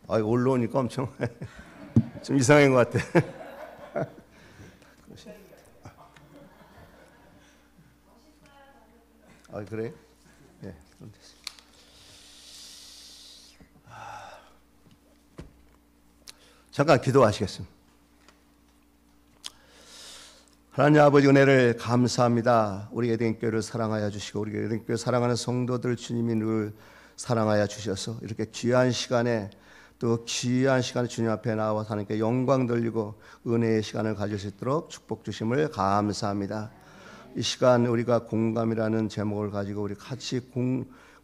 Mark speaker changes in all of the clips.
Speaker 1: 올라오니까 엄청 좀 이상한 것 같아. 그래? 네, 그럼 됐어. 잠깐 기도하시겠습니다. 하나님 아버지 은혜를 감사합니다. 우리 에덴교회를 사랑하여 주시고 우리 에덴교회 사랑하는 성도들 주님이 늘 사랑하여 주셔서 이렇게 귀한 시간에 또 귀한 시간에 주님 앞에 나와서 하나님께 영광 돌리고 은혜의 시간을 가질 수 있도록 축복 주심을 감사합니다. 이 시간 우리가 공감이라는 제목을 가지고 우리 같이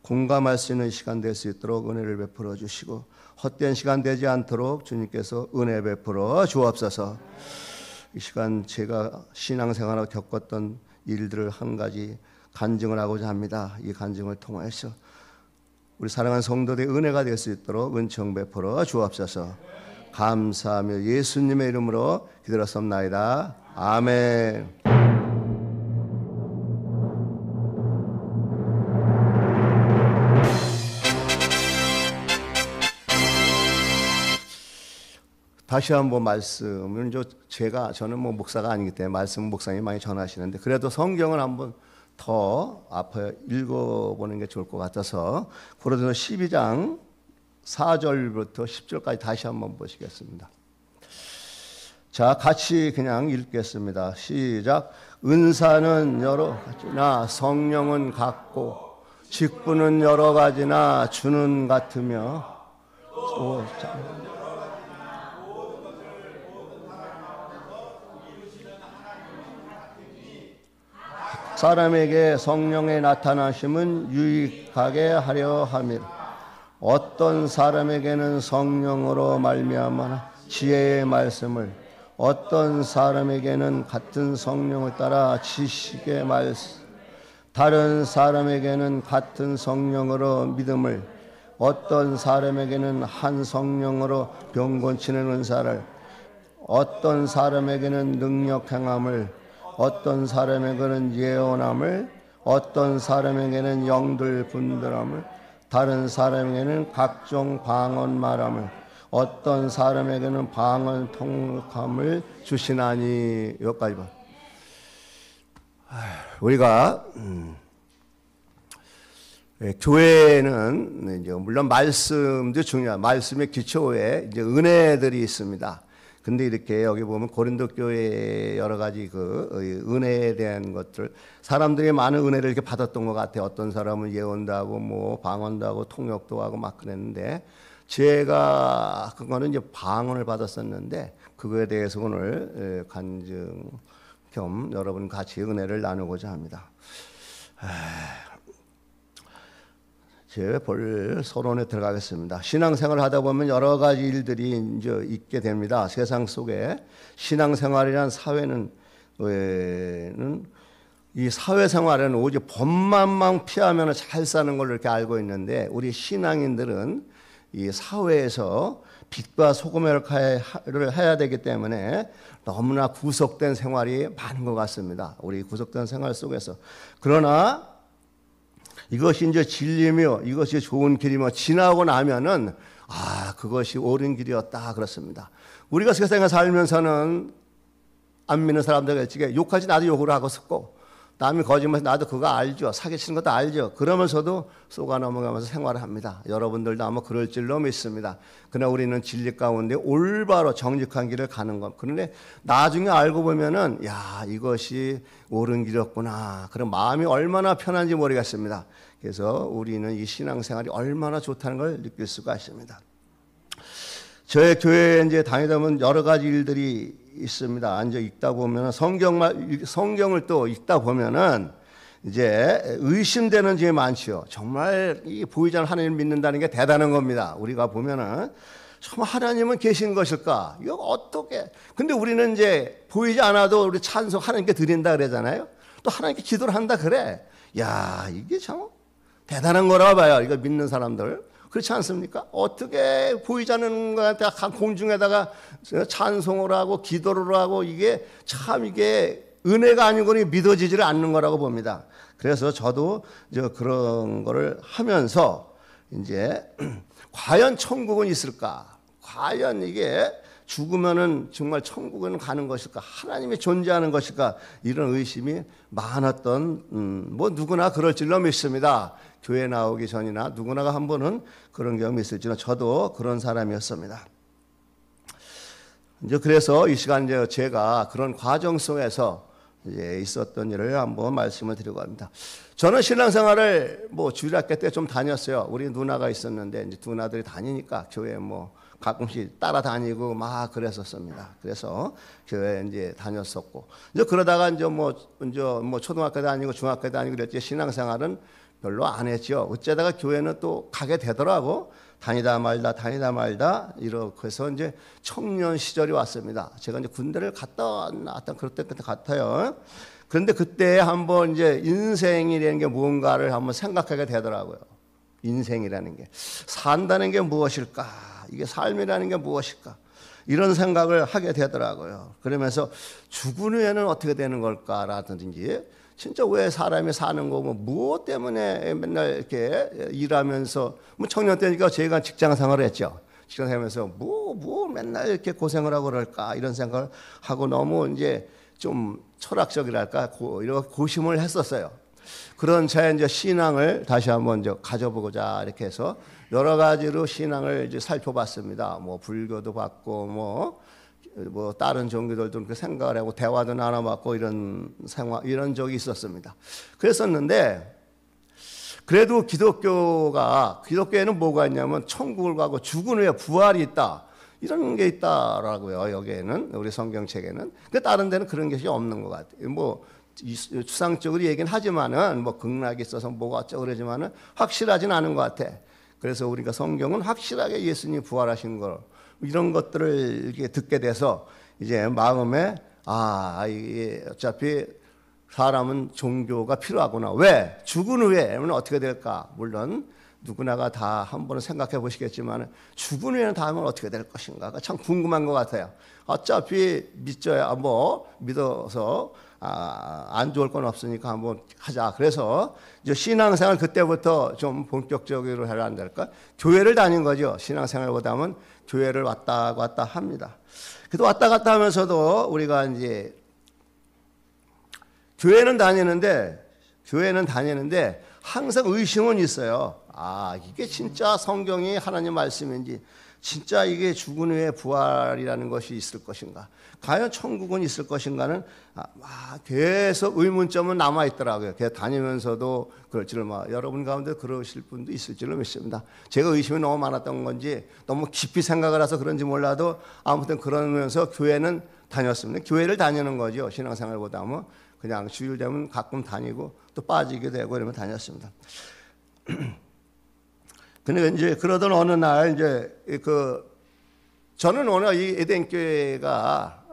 Speaker 1: 공감할 수 있는 시간 될 수 있도록 은혜를 베풀어 주시고 헛된 시간 되지 않도록 주님께서 은혜 베풀어 주옵소서. 이 시간 제가 신앙생활하고 겪었던 일들을 한 가지 간증을 하고자 합니다. 이 간증을 통해서 우리 사랑하는 성도들의 은혜가 될 수 있도록 은총 베풀어 주옵소서. 감사하며 예수님의 이름으로 기도했습니다. 아멘. 다시 한번 말씀은 저는 목사가 아니기 때문에 말씀은 목사님이 많이 전하시는데 그래도 성경을 한번 더 앞에 읽어보는 게 좋을 것 같아서 고린도서 12장 4절부터 10절까지 다시 한번 보시겠습니다. 자, 같이 그냥 읽겠습니다. 시작. 은사는 여러 가지나 성령은 같고 직분은 여러 가지나 주는 같으며 또 사람에게 성령의 나타나심은 유익하게 하려 함이라. 어떤 사람에게는 성령으로 말미암아 지혜의 말씀을, 어떤 사람에게는 같은 성령을 따라 지식의 말씀, 다른 사람에게는 같은 성령으로 믿음을, 어떤 사람에게는 한 성령으로 병 고치는 은사를, 어떤 사람에게는 능력 행함을, 어떤 사람에게는 예언함을, 어떤 사람에게는 영들 분별함을, 다른 사람에게는 각종 방언 말함을, 어떤 사람에게는 방언 통역함을 주시나니. 여기까지 봐. 우리가 교회는 이제 물론 말씀도 중요한 말씀의 기초에 이제 은혜들이 있습니다. 근데 이렇게 여기 보면 고린도 교회의 여러 가지 그 은혜에 대한 것들, 사람들이 많은 은혜를 이렇게 받았던 것 같아요. 어떤 사람은 예언도 하고 뭐 방언도 하고 통역도 하고 막 그랬는데, 제가 그거는 이제 방언을 받았었는데 그거에 대해서 오늘 간증 겸 여러분 같이 은혜를 나누고자 합니다. 제 볼 서론에 들어가겠습니다. 신앙생활을 하다 보면 여러 가지 일들이 이제 있게 됩니다. 세상 속에 신앙생활이란 사회는 이 사회생활은 오직 법만만 피하면 잘 사는 걸로 이렇게 알고 있는데, 우리 신앙인들은 이 사회에서 빛과 소금의 역할을 해야 되기 때문에 너무나 구속된 생활이 많은 것 같습니다. 우리 구속된 생활 속에서. 그러나 이것이 이제 진리며 이것이 좋은 길이며 지나고 나면은 그것이 옳은 길이었다 그렇습니다. 우리가 세상에 살면서는 안 믿는 사람들에게 욕하지 나도 욕을 하고 싶고, 남이 거짓말해서 나도 그거 알죠. 사기치는 것도 알죠. 그러면서도 쏘가 넘어가면서 생활을 합니다. 여러분들도 아마 그럴 줄로 믿습니다. 그러나 우리는 진리 가운데 올바로 정직한 길을 가는 것. 그런데 나중에 알고 보면은 이것이 옳은 길이었구나. 그런 마음이 얼마나 편한지 모르겠습니다. 그래서 우리는 이 신앙생활이 얼마나 좋다는 걸 느낄 수가 있습니다. 저의 교회에 이제 다니다 보면 여러 가지 일들이 있습니다. 앉아 읽다 보면 성경을 또 읽다 보면은 이제 의심되는 점이 많죠. 정말 이 보이지 않는 하나님을 믿는다는 게 대단한 겁니다. 우리가 보면은 정말 하나님은 계신 것일까? 이거 어떻게? 근데 우리는 이제 보이지 않아도 우리 찬송 하나님께 드린다 그러잖아요. 또 하나님께 기도를 한다 그래. 이게 참 대단한 거라 봐요. 이거 믿는 사람들. 그렇지 않습니까? 어떻게 보이지 않는 것한테 공중에다가 찬송을 하고 기도를 하고, 이게 참 이게 은혜가 아니고는 믿어지지를 않는 거라고 봅니다. 그래서 저도 그런 거를 하면서 이제 과연 천국은 있을까? 과연 이게 죽으면은 정말 천국은 가는 것일까? 하나님이 존재하는 것일까? 이런 의심이 많았던 뭐 누구나 그럴 줄로 믿습니다. 교회 나오기 전이나 누구나가 한 번은 그런 경험이 있을지는 저도 그런 사람이었습니다. 이제 그래서 이 시간 이제 제가 그런 과정 속에서 이제 있었던 일을 한번 말씀을 드리고 합니다. 저는 신앙생활을 뭐 주일학교 때 좀 다녔어요. 우리 누나가 있었는데 이제 누나들이 다니니까 교회 뭐 가끔씩 따라다니고 막 그랬었습니다. 그래서 교회 이제 다녔었고 이제 그러다가 이제 뭐 초등학교 다니고 중학교 다니고 그랬지 신앙생활은 별로 안 했죠. 어쩌다가 교회는 또 가게 되더라고. 다니다 말다 이렇게 해서 이제 청년 시절이 왔습니다. 제가 이제 군대를 갔다 왔던 그럴 때 같아요. 그런데 그때 한번 이제 인생이라는 게 무언가를 한번 생각하게 되더라고요. 인생이라는 게 산다는 게 무엇일까? 이게 삶이라는 게 무엇일까? 이런 생각을 하게 되더라고요. 그러면서 죽은 후에는 어떻게 되는 걸까라든지 진짜 왜 사람이 사는 거고 무엇 때문에 맨날 이렇게 일하면서 뭐 청년 때니까 제가 직장 생활을 했죠. 직장 생활하면서 뭐 맨날 이렇게 고생을 하고 그럴까 이런 생각을 하고 너무 이제 좀 철학적이랄까 이런 고심을 했었어요. 그런 차에 이제 신앙을 다시 한번 이제 가져보고자 이렇게 해서 여러 가지로 신앙을 이제 살펴봤습니다. 뭐 불교도 봤고 뭐 다른 종교들도 그렇게 생각을 하고 대화도 나눠봤고 이런 적이 있었습니다. 그랬었는데 그래도 기독교에는 뭐가 있냐면 천국을 가고 죽은 후에 부활이 있다. 이런 게 있다라고요. 여기에는 우리 성경책에는. 근데 다른 데는 그런 것이 없는 것 같아요. 뭐 추상적으로 얘기는 하지만은 뭐 극락이 있어서 뭐가 어쩌고 그러지만은 확실하진 않은 것 같아. 그래서 우리가 성경은 확실하게 예수님이 부활하신 걸 이런 것들을 이렇게 듣게 돼서 이제 마음에 이게 어차피 사람은 종교가 필요하구나. 왜? 죽은 후에는 어떻게 될까? 물론 누구나가 다 한 번은 생각해 보시겠지만 죽은 후에는 다음은 어떻게 될 것인가가 참 궁금한 것 같아요. 어차피 믿어서 안 좋을 건 없으니까 한번 하자. 그래서 이제 신앙생활 그때부터 좀 본격적으로 해야 한달까? 교회를 다닌 거죠. 신앙생활보다는 교회를 왔다 갔다 합니다. 그래도 왔다 갔다 하면서도 우리가 이제 교회는 다니는데 항상 의심은 있어요. 이게 진짜 성경이 하나님 말씀인지, 진짜 이게 죽은 후에 부활이라는 것이 있을 것인가, 과연 천국은 있을 것인가는 계속 의문점은 남아 있더라고요. 다니면서도 그럴지를 여러분 가운데 그러실 분도 있을 줄로 믿습니다. 제가 의심이 너무 많았던 건지 너무 깊이 생각을 해서 그런지 몰라도 아무튼 그러면서 교회는 다녔습니다. 교회를 다니는 거죠. 신앙생활보다는 그냥 주일 되면 가끔 다니고 또 빠지게 되고 이러면 다녔습니다. 근데 이제 그러던 어느 날 저는 오늘 이 에덴 교회가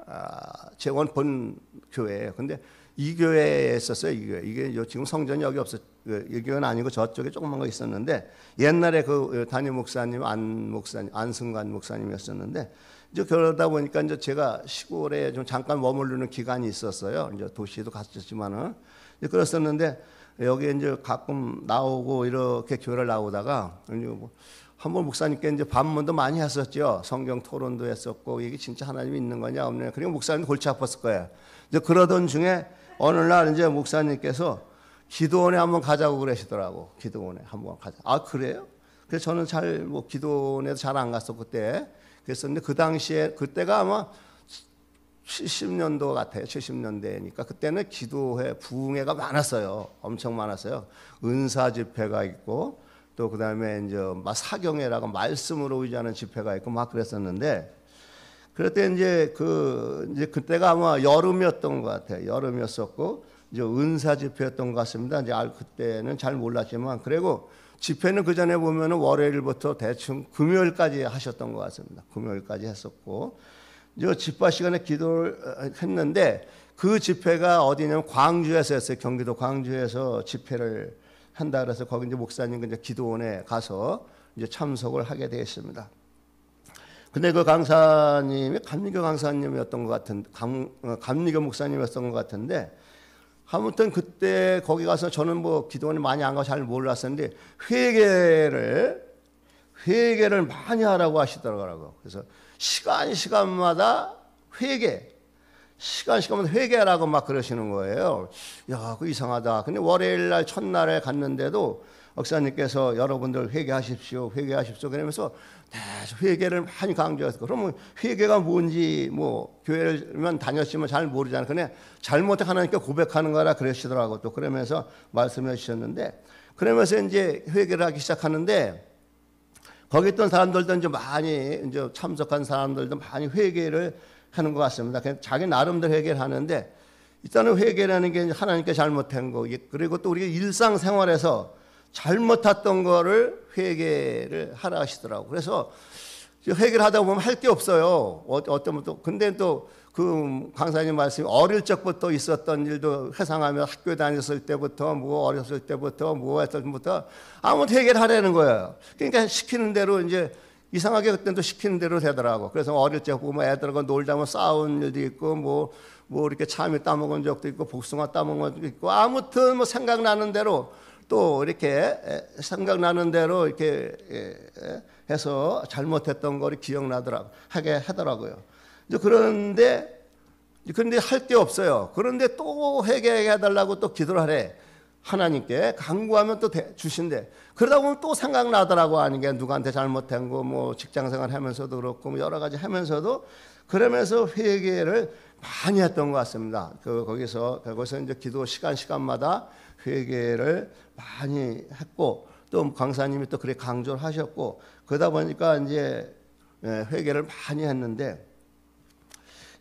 Speaker 1: 제 원본 교회예요. 근데 이 교회에 있었어요. 이 교회. 이게 지금 성전이 여기 없어. 이 교회는 아니고 저쪽에 조그만 거 있었는데 옛날에 그 담임 목사님 안승관 목사님이었었는데 이제 그러다 보니까 이제 제가 시골에 좀 잠깐 머무르는 기간이 있었어요. 이제 도시에도 갔었지만은 이제 그랬었는데 여기 이제 가끔 나오고 이렇게 교회를 나오다가 한번 목사님께 이제 반문도 많이 했었죠. 성경 토론도 했었고 이게 진짜 하나님이 있는 거냐 없느냐. 그리고 목사님 골치 아팠을 거예요. 이제 그러던 중에 어느 날 이제 목사님께서 기도원에 한번 가자고 그러시더라고. 기도원에 한번 가자. 그래요? 그래서 저는 기도원에도 잘 안 갔어 그때. 그랬었는데 그 당시에 그때가 아마 70년도 같아요. 70년대니까 그때는 기도회 부흥회가 많았어요. 엄청 많았어요. 은사 집회가 있고 또 그다음에 이제 사경회라고 말씀으로 의지하는 집회가 있고 막 그랬었는데 그럴 때 이제 그때가 아마 여름이었던 것 같아요. 여름이었었고 이제 은사 집회였던 것 같습니다. 이제 그때는 잘 몰랐지만 그리고 집회는 그 전에 보면은 월요일부터 대충 금요일까지 하셨던 것 같습니다. 금요일까지 했었고 이제 집회 시간에 기도를 했는데 그 집회가 어디냐면 광주에서 했어요. 경기도 광주에서 집회를 한다 그래서 거기 이제 목사님 이제 기도원에 가서 이제 참석을 하게 되었습니다. 근데 그 강사님이 감리교 강사님이었던 것 같은 감리교 목사님이었던 것 같은데 아무튼 그때 거기 가서 저는 기도원에 많이 안 가고 잘 몰랐었는데 회개를 회개를 많이 하라고 하시더라고요. 그래서 시간마다 시간마다 회개하라고 막 그러시는 거예요. 야, 그 이상하다. 근데 월요일 날 첫날에 갔는데도 목사님께서 여러분들 회개하십시오. 그러면서 회개를 많이 강조해서 그러면 회개가 뭔지 뭐 교회를만 다녔지만 잘 모르잖아요. 그냥 잘못해 하나님께 고백하는 거라 그러시더라고. 또 그러면서 말씀해 주셨는데 그러면서 이제 회개를 하기 시작하는데 거기 있던 사람들도 이제 많이 이제 참석한 사람들도 많이 회개를 하는 것 같습니다. 그냥 자기 나름대로 회개를 하는데 일단은 회개라는 게 하나님께 잘못한 거 그리고 또 우리가 일상생활에서 잘못했던 거를 회개를 하라 하시더라고. 그래서 회개를 하다 보면 할 게 없어요. 어떤 또 근데 또 그 강사님 말씀이 어릴 적부터 있었던 일도 회상하며 학교 다녔을 때부터 뭐 어렸을 때부터 뭐 했을 때부터 아무튼 회개를 하라는 거예요. 그러니까 시키는 대로 이제 이상하게 그때는 또 시키는 대로 되더라고. 그래서 어릴 적 보면 애들하고 놀다 보면 싸운 일도 있고 뭐 이렇게 참외 따먹은 적도 있고 복숭아 따먹은 적도 있고 아무튼 뭐 생각나는 대로 또 이렇게 생각나는 대로 이렇게 해서 잘못했던 거를 기억나더라고 하게 하더라고요. 그런데 할 게 없어요. 그런데 또 회개해달라고 또 기도를 하래. 하나님께 간구하면 또 주신대. 그러다 보면 또 생각나더라고. 하는 게 누구한테 잘못한 거 뭐 직장생활 하면서도 그렇고 뭐 여러 가지 하면서도 그러면서 회개를 많이 했던 것 같습니다. 거기서 이제 기도 시간마다 회개를 많이 했고 또 강사님이 또 그렇게 강조를 하셨고 그러다 보니까 이제 회개를 많이 했는데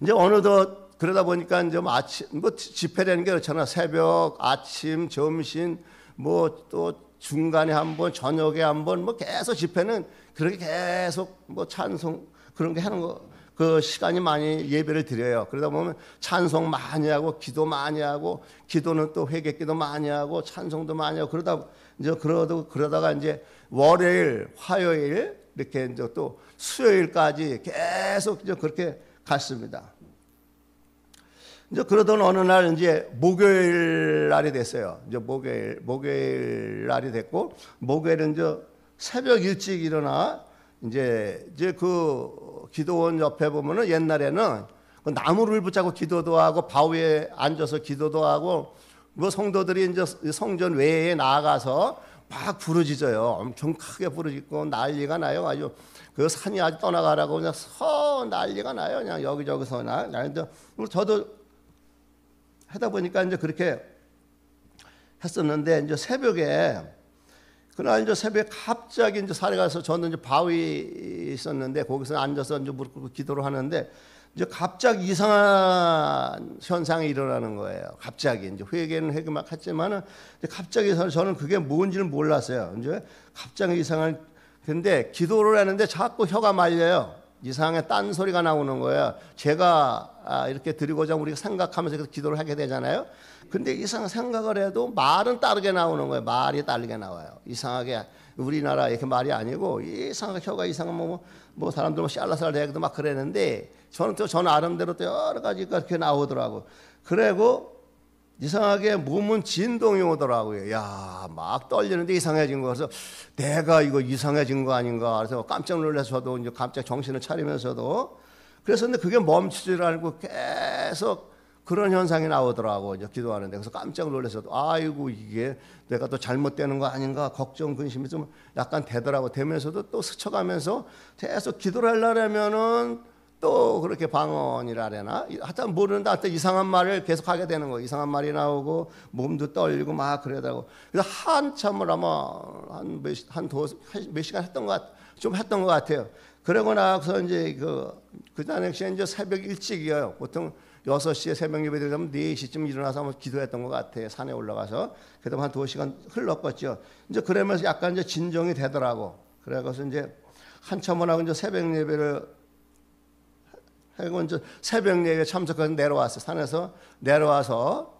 Speaker 1: 이제 어느덧 그러다 보니까 이제 뭐 아침 뭐 집회라는 게 그렇잖아. 새벽, 아침, 점심 뭐 또 중간에 한 번, 저녁에 한 번 뭐 계속 집회는 그렇게 계속 뭐 찬송 그런 게 하는 거. 그 시간이 많이 예배를 드려요. 그러다 보면 찬송 많이 하고 기도 많이 하고 기도는 또 회개기도 많이 하고 찬송도 많이 하고 그러다가 이제 월요일, 화요일 이렇게 이제 또 수요일까지 계속 이제 그렇게 갔습니다. 이제 그러던 어느 날 이제 목요일 날이 됐어요. 이제 목요일 날이 됐고 목요일은 이제 새벽 일찍 일어나 이제 그 기도원 옆에 보면은 옛날에는 그 나무를 붙잡고 기도도 하고 바위에 앉아서 기도도 하고 뭐 성도들이 이제 성전 외에 나가서 막 부르짖어요. 엄청 크게 부르짖고 난리가 나요. 아주 그 산이 아주 떠나가라고 그냥 난리가 나요. 그냥 여기저기서 나는데 저도 하다 보니까 이제 그렇게 했었는데 이제 그날 이제 새벽에 갑자기 이제 산에 가서 저는 이제 바위 있었는데 거기서 앉아서 이제 무릎 꿇고 기도를 하는데 이제 갑자기 이상한 현상이 일어나는 거예요. 갑자기 이제 회개는 회개만 했지만은 갑자기 저는 그게 뭔지를 몰랐어요. 이제 갑자기 이상한 근데 기도를 하는데 자꾸 혀가 말려요. 이상하게 딴 소리가 나오는 거예요. 제가 이렇게 드리고자 우리가 생각하면서 기도를 하게 되잖아요. 근데 이상한 생각을 해도 말은 다르게 나오는 거예요. 말이 다르게 나와요. 이상하게 우리나라 이렇게 말이 아니고 이상하게 혀가 이상한 뭐 사람들 뭐 샬라살 대기도 막 그랬는데 저는 또 저 나름대로 또 여러 가지가 이렇게 나오더라고. 그리고 이상하게 몸은 진동이 오더라고요. 야, 막 떨리는데 이상해진 거. 그래서 내가 이거 이상해진 거 아닌가. 그래서 깜짝 놀라서 저도 이제 갑자기 정신을 차리면서도 그래서 근데 그게 멈추질 않고 계속 그런 현상이 나오더라고. 이제 기도하는데. 그래서 깜짝 놀라서 아이고 이게 내가 또 잘못되는 거 아닌가 걱정 근심이 좀 약간 되더라고. 되면서도 또 스쳐가면서 계속 기도를 하려면은 또 그렇게 방언이라려나 하여튼 모르는데 하여튼 이상한 말을 계속 하게 되는 거예요. 이상한 말이 나오고 몸도 떨리고 막 그러더라고. 그래서 한참을 아마 몇 시간 했던 것 같아요. 그러고 나서 이제 그 당시에 이제 새벽 일찍이에요. 보통 6시에 새벽 예배 드리면 4시쯤 일어나서 한번 기도했던 것 같아요. 산에 올라가서. 그다음 한 2시간 흘렀겠죠. 이제 그러면서 약간 이제 진정이 되더라고. 그래서 이제 한참을 하고 이제 새벽 예배를 하고 이제 새벽 예배 참석해서 내려왔어요. 산에서 내려와서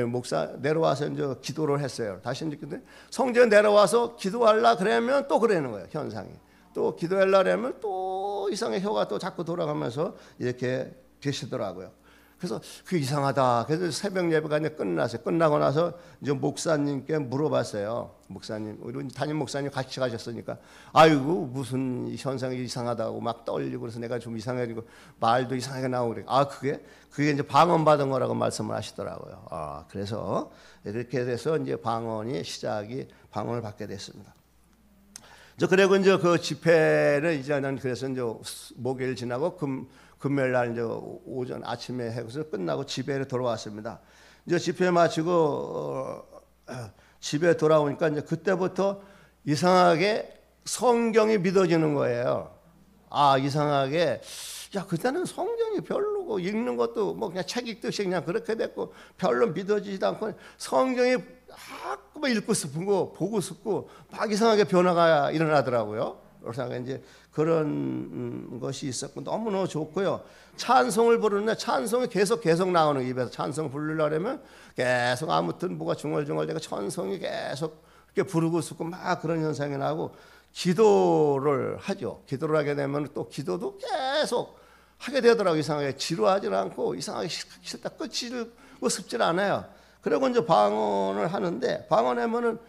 Speaker 1: 목사 내려와서 이제 기도를 했어요. 다시 이제 근데 성전에 내려와서 기도하려 그러면 또 그러는 거예요. 현상이 또 기도하려 그러면 또 이상의 혀가 또 자꾸 돌아가면서 이렇게 계시더라고요. 그래서 그 이상하다. 그래서 새벽 예배가 이제 끝났어요. 끝나고 나서 이제 목사님께 물어봤어요. 목사님, 우리 담임 목사님 같이 가셨으니까, 아이고 무슨 현상이 이상하다고 막 떨리고 그래서 내가 좀 이상해지고 말도 이상하게 나오고 그래. 그게 이제 방언 받은 거라고 말씀을 하시더라고요. 그래서 이렇게 돼서 이제 방언을 받게 됐습니다. 그리고 이제 그 집회를 이제는 그래서 이제 목요일 지나고 금요일 날 이제 오전 아침에 해서 끝나고 집에 돌아왔습니다. 이제 집회 마치고 집에 돌아오니까 이제 그때부터 이상하게 성경이 믿어지는 거예요. 이상하게 그때는 성경이 별로고 읽는 것도 뭐 그냥 책 읽듯이 그냥 그렇게 됐고 별로 믿어지지도 않고 성경이 자꾸만 읽고 싶고 보고 싶고 막 이상하게 변화가 일어나더라고요. 그래서 이제 그런 것이 있었고 너무너무 좋고요. 찬송을 부르는데 찬송이 계속 나오는 입에서 찬송 부르려면 계속 아무튼 뭐가 중얼중얼대고 찬송이 계속 이렇게 부르고 싶고 막 그런 현상이 나고 기도를 하죠. 기도를 하게 되면 또 기도도 계속 하게 되더라고요. 이상하게 지루하지 않고 이상하게 싫다 끝이고 싶지 않아요. 그리고 이제 방언을 하는데 방언하면은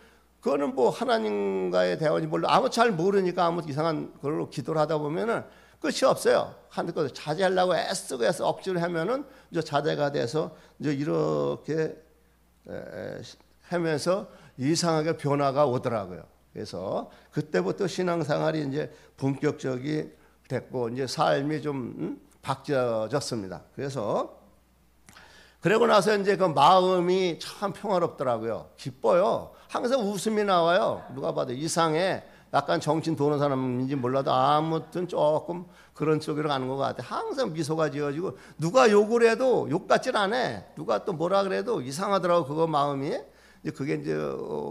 Speaker 1: 그거는 뭐 하나님과의 대화인지 몰라 아무 잘 모르니까 아무 이상한 걸로 기도를 하다 보면은 끝이 없어요. 하는 것을 자제하려고 애쓰고 해서 억지로 하면은 이제 자제가 돼서 이제 이렇게 하면서 이상하게 변화가 오더라고요. 그래서 그때부터 신앙생활이 이제 본격적이 됐고 이제 삶이 좀 바뀌어졌습니다. 그러고 나서 이제 그 마음이 참 평화롭더라고요. 기뻐요. 항상 웃음이 나와요. 누가 봐도 이상해. 약간 정신 도는 사람인지 몰라도 아무튼 조금 그런 쪽으로 가는 것 같아. 항상 미소가 지어지고 누가 욕을 해도 욕 같질 않아. 누가 또 뭐라 그래도 이상하더라고 그거 마음이. 그게 이제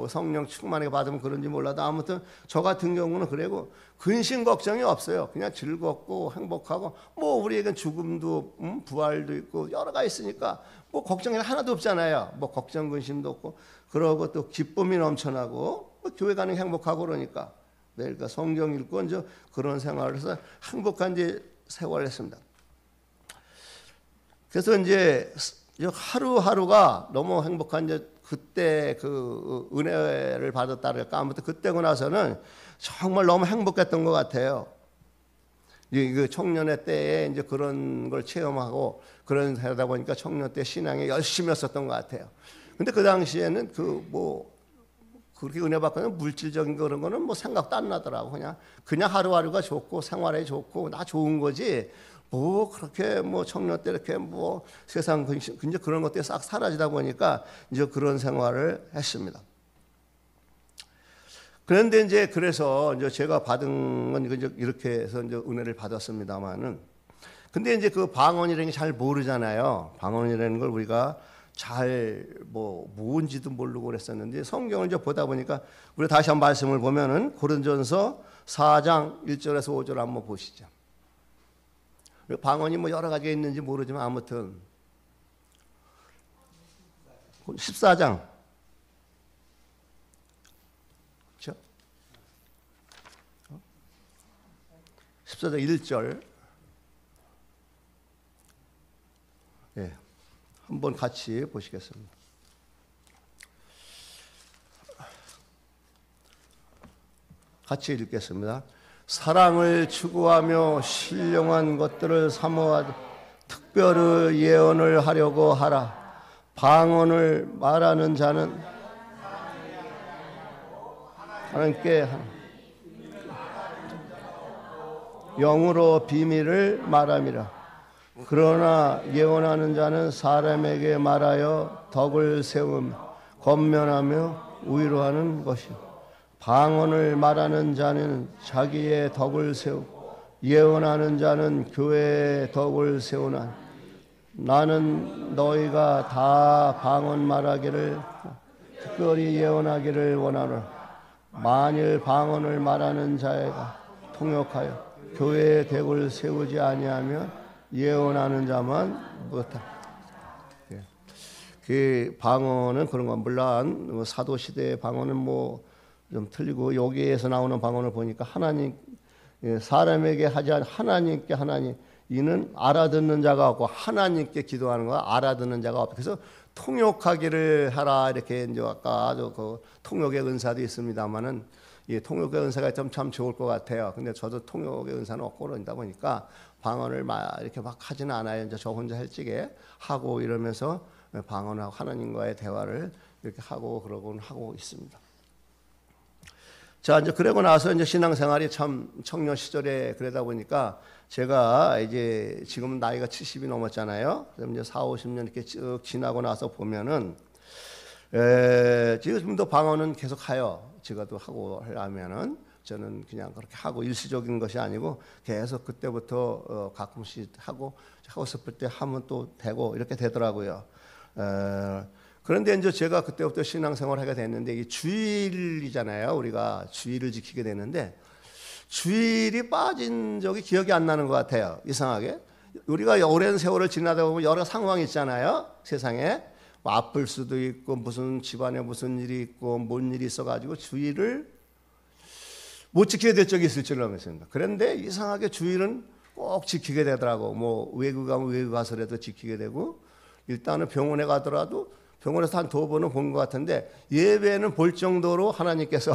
Speaker 1: 성령 충만하게 받으면 그런지 몰라도 아무튼 저 같은 경우는 그래고 근심 걱정이 없어요. 그냥 즐겁고 행복하고 뭐 우리에겐 죽음도 부활도 있고 여러 가지 있으니까 뭐 걱정이 하나도 없잖아요. 뭐 걱정 근심도 없고 그러고 또 기쁨이 넘쳐나고 뭐 교회 가는 게 행복하고 그러니까 그러니까 성경 읽고 이제 그런 생활을 해서 행복한 이제 생활을 했습니다. 그래서 이제 하루하루가 너무 행복한 이제 그때 그 은혜를 받았다랄까 아무튼 그때고 나서는 정말 너무 행복했던 것 같아요. 그 청년의 때에 이제 그런 걸 체험하고 그런 하다 보니까 청년 때 신앙에 열심히 했었던 것 같아요. 근데 그 당시에는 그렇게 은혜 받고는 물질적인 그런 거는 뭐 생각도 안 나더라고. 그냥 하루하루가 좋고 생활에 좋고 나 좋은 거지. 뭐 그렇게 뭐 청년 때 이렇게 뭐 세상 이제 그런 것들이 싹 사라지다 보니까 이제 그런 생활을 했습니다. 그런데 이제 그래서 이제 제가 받은 건 이제 이렇게 해서 이제 은혜를 받았습니다만은 근데 이제 그 방언이라는 게 잘 모르잖아요. 방언이라는 걸 우리가 잘 뭐 뭔지도 모르고 그랬었는데 성경을 이제 보다 보니까 우리 다시 한 말씀을 보면은 고린도전서 4장 1절에서 5절 한번 보시죠. 방언이 뭐 여러 가지가 있는지 모르지만 아무튼 14장 그렇죠? 14장 1절 한번 같이 보시겠습니다. 같이 읽겠습니다. 사랑을 추구하며 신령한 것들을 사모하되 특별히 예언을 하려고 하라. 방언을 말하는 자는 하나님께 영으로 비밀을 말함이라. 그러나 예언하는 자는 사람에게 말하여 덕을 세우며 권면하며 위로하는 것이요. 방언을 말하는 자는 자기의 덕을 세우고 예언하는 자는 교회의 덕을 세우나 나는 너희가 다 방언 말하기를 특별히 예언하기를 원하노라. 만일 방언을 말하는 자가 통역하여 교회의 덕을 세우지 아니하면 예언하는 자만 못하라. 그 방언은 그런 건 물론 사도 시대의 방언은 뭐 좀 틀리고 여기에서 나오는 방언을 보니까 하나님 사람에게 하지 않은 하나님께 하나님 이는 알아듣는 자가 없고 하나님께 기도하는 거 알아듣는 자가 없고 그래서 통역하기를 하라 이렇게 이제 아까 그 통역의 은사도 있습니다만은 이 통역의 은사가 있으면 참 좋을 것 같아요. 근데 저도 통역의 은사는 없고 그러다 보니까 방언을 이렇게 막 하지는 않아요. 이제 저 혼자 일찍에 하고 이러면서 방언하고 하나님과의 대화를 이렇게 하고 그러곤 하고 있습니다. 자, 이제 그러고 나서 이제 신앙생활이 참 청년 시절에 그러다 보니까 제가 이제 지금 나이가 70이 넘었잖아요. 그럼 이제 4, 50년 이렇게 쭉 지나고 나서 보면은 지금도 방언은 계속 해요. 제가 또 하고 하려면은 저는 그냥 그렇게 하고 일시적인 것이 아니고 계속 그때부터 가끔씩 하고 싶을 때 하면 또 되고 이렇게 되더라고요. 그런데 이제 제가 그때부터 신앙생활을 하게 됐는데 이게 주일이잖아요. 우리가 주일을 지키게 되는데 주일이 빠진 적이 기억이 안 나는 것 같아요. 이상하게 우리가 오랜 세월을 지나다 보면 여러 상황이 있잖아요. 세상에 뭐 아플 수도 있고 무슨 집안에 무슨 일이 있고 뭔 일이 있어가지고 주일을 못 지키게 될 적이 있을 줄로 믿습니다. 그런데 이상하게 주일은 꼭 지키게 되더라고. 뭐 외국 가면 외국 가서라도 지키게 되고 일단은 병원에 가더라도 병원에서 한 2번은 본 것 같은데 예배는 볼 정도로 하나님께서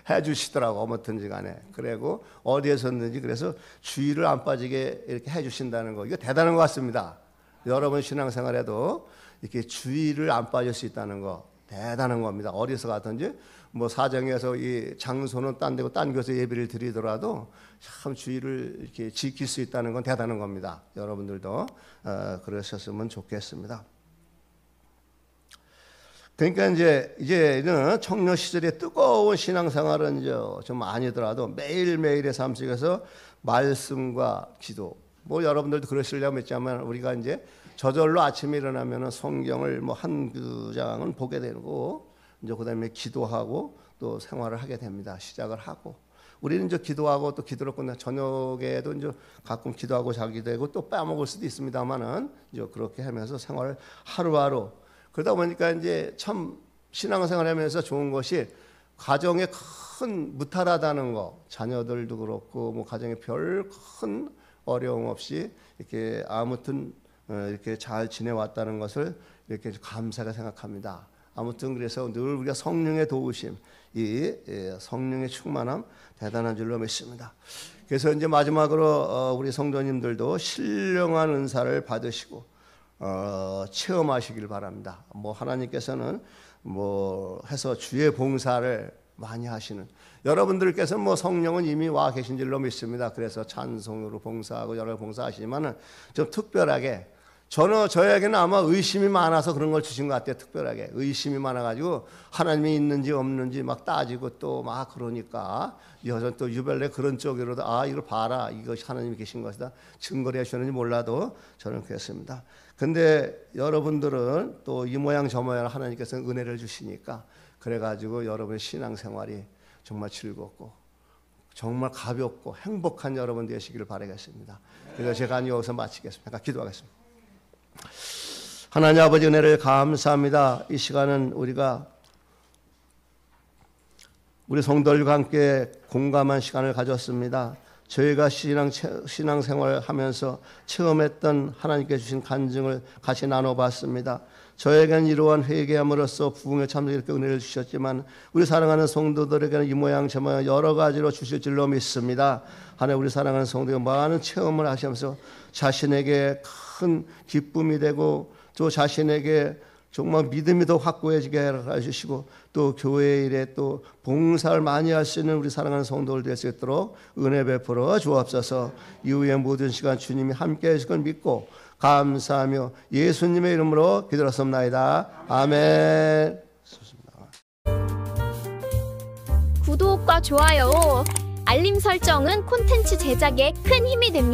Speaker 1: 해주시더라고. 어떻든지 간에. 그리고 어디에서든지 그래서 주일을 안 빠지게 이렇게 해주신다는 거 이거 대단한 것 같습니다. 여러분 신앙생활에도 이렇게 주일을 안 빠질 수 있다는 거 대단한 겁니다. 어디서 가든지 뭐 사정에서 이 장소는 딴 데고 딴 곳에 예배를 드리더라도 참 주일을 이렇게 지킬 수 있다는 건 대단한 겁니다. 여러분들도 그러셨으면 좋겠습니다. 그러니까 이제는 청년 시절의 뜨거운 신앙생활은 이제 좀 아니더라도 매일매일의 삶 속에서 말씀과 기도 뭐 여러분들도 그러시려고 했지만 우리가 이제 저절로 아침에 일어나면 성경을 뭐 한두 장은 보게 되고 이제 그다음에 기도하고 또 생활을 하게 됩니다. 시작을 하고 우리는 이제 기도하고 또 기도를 끝나 저녁에도 이제 가끔 기도하고 자기도 되고 또 빼먹을 수도 있습니다만은 이제 그렇게 하면서 생활을 하루하루 그러다 보니까 이제 참 신앙생활하면서 좋은 것이 가정에 큰 무탈하다는 거 자녀들도 그렇고 뭐 가정에 별 큰 어려움 없이 이렇게 아무튼 이렇게 잘 지내왔다는 것을 이렇게 감사하게 생각합니다. 아무튼 그래서 늘 우리가 성령의 도우심, 이 성령의 충만함 대단한 줄로 믿습니다. 그래서 이제 마지막으로 우리 성도님들도 신령한 은사를 받으시고 체험하시길 바랍니다. 뭐 하나님께서는 뭐 해서 주의 봉사를 많이 하시는 여러분들께서 뭐 성령은 이미 와 계신 줄로 믿습니다. 그래서 찬송으로 봉사하고 여러 봉사하시지만은 좀 특별하게 저에게는 아마 의심이 많아서 그런 걸 주신 것 같아요. 특별하게 의심이 많아가지고 하나님이 있는지 없는지 막 따지고 또 막 그러니까 여전 또 유별내 그런 쪽으로도 이걸 봐라 이것이 하나님이 계신 것이다 증거를 해주셨는지 몰라도 저는 그랬습니다. 근데 여러분들은 또 이 모양 저 모양 하나님께서 은혜를 주시니까 그래가지고 여러분의 신앙생활이 정말 즐겁고 정말 가볍고 행복한 여러분 되시기를 바라겠습니다. 그래서 제가 여기서 마치겠습니다. 기도하겠습니다. 하나님 아버지 은혜를 감사합니다. 이 시간은 우리가 우리 성도들과 함께 공감한 시간을 가졌습니다. 저희가 신앙생활을 하면서 체험했던 하나님께 주신 간증을 같이 나눠봤습니다. 저에게는 이러한 회개함으로써 부흥에 참되게 이렇게 은혜를 주셨지만 우리 사랑하는 성도들에게는 이 모양 저 모양 여러 가지로 주실 줄로 믿습니다. 하나님 우리 사랑하는 성도가 많은 체험을 하시면서 자신에게 큰 기쁨이 되고 또 자신에게 정말 믿음이 더 확고해지게 해주시고 또 교회 일에 또 봉사를 많이 할 수 있는 우리 사랑하는 성도들 될 수 있도록 은혜 베풀어 주옵소서. 이후의 모든 시간 주님이 함께 해주실 걸 믿고 감사하며 예수님의 이름으로 기도하옵나이다. 아멘.
Speaker 2: 구독과 좋아요, 알림 설정은 콘텐츠 제작에 큰 힘이 됩니다.